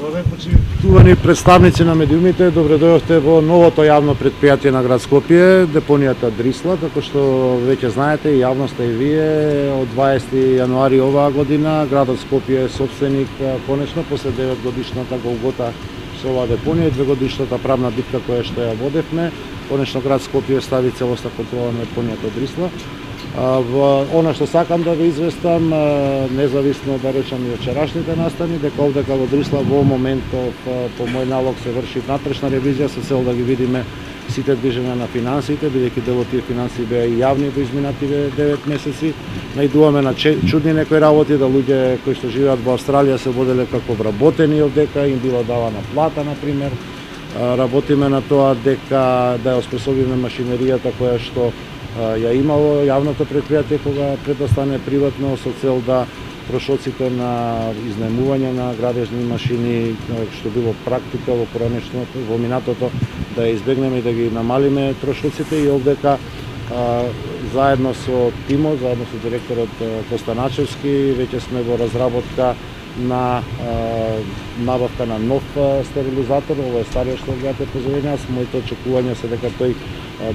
Почитувани представници на медиумите, добре дојдовте во новото јавно предпријатие на град Скопје, депонијата Дрисла, како што веќе знаете и јавноста и вие, од 20 јануари оваа година градот Скопје е собственик конечно после 9 годишната голгота со оваа депонија и 2 годишната правна битка која што ја водевме. Конечно град Скопје стави целоста контрола на депонијата Дрисла. Во она што сакам да ве известам, независно да речам и од вчерашните настани, дека овдека во Дрисла во моментов по мој налог се врши внатрешна ревизија со цел да ги видиме сите движења на финансите, бидејќи дел од тие финанси беа и јавни во изминативе 9 месеци. Најдуваме на чудни некои работи, да луѓе кои што живеат во Австралија се воделе како вработени овдека, им била давана плата на пример. Работиме на тоа дека да ја оспособиме машинеријата која што ја имало јавното предпријатие кога пред да стане приватно со цел да трошоците на изнаемување на градежни машини, што било практика во поранешното, во минатото, да ја избегнеме и да ги намалиме трошоците и овдека заедно со тимот, заедно со директорот Костаначевски, веќе сме во разработка на набавка на нов стерилизатор. Ова е стариот што гледате позорина. Моите очекувања се дека тој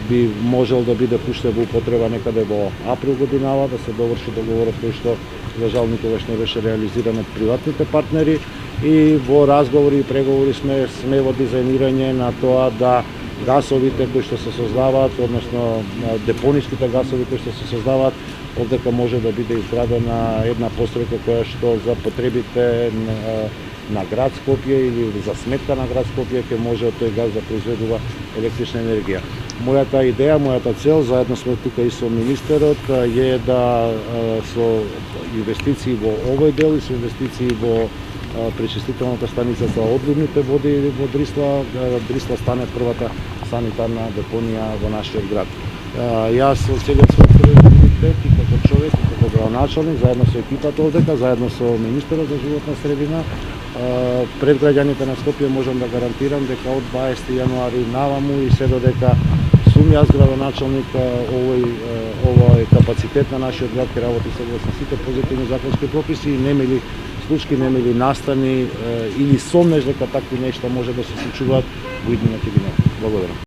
би можел да биде пуштен во употреба некаде во април годинава, да се доврши договорот кој што за жал никогаш не беше реализиран од приватните партнери и во разговори и преговори сме во дизајнирање на тоа да гасовите кои што се создаваат, односно депониските гасови кои што се создаваат, овдека може да биде изградена една постројка која што за потребите на град Скопје или за сметка на град Скопје ќе може од тој газ да произведува електрична енергија. Мојата идеја, мојата цел, заедно сме тука и со министерот, е да со инвестиции во овој дел и со инвестиции во пречистителната станица за одливните води во Дрисла, Дрисла стане првата санитарна депонија во нашиот град. Јас со целиот свој кредитет и како човек, и како градоначалник, заедно со екипата овдека, заедно со министерот за животна средина, пред граѓаните на Скопје можам да гарантирам дека од 20 јануари наваму и се додека сум јас градоначалник, овој капацитет на нашиот град ќе работи согласно сите позитивни законски прописи и немили случаи, немили настани или сомнеш дека такви нешта може да се случуваат во иднините години. Благодарам.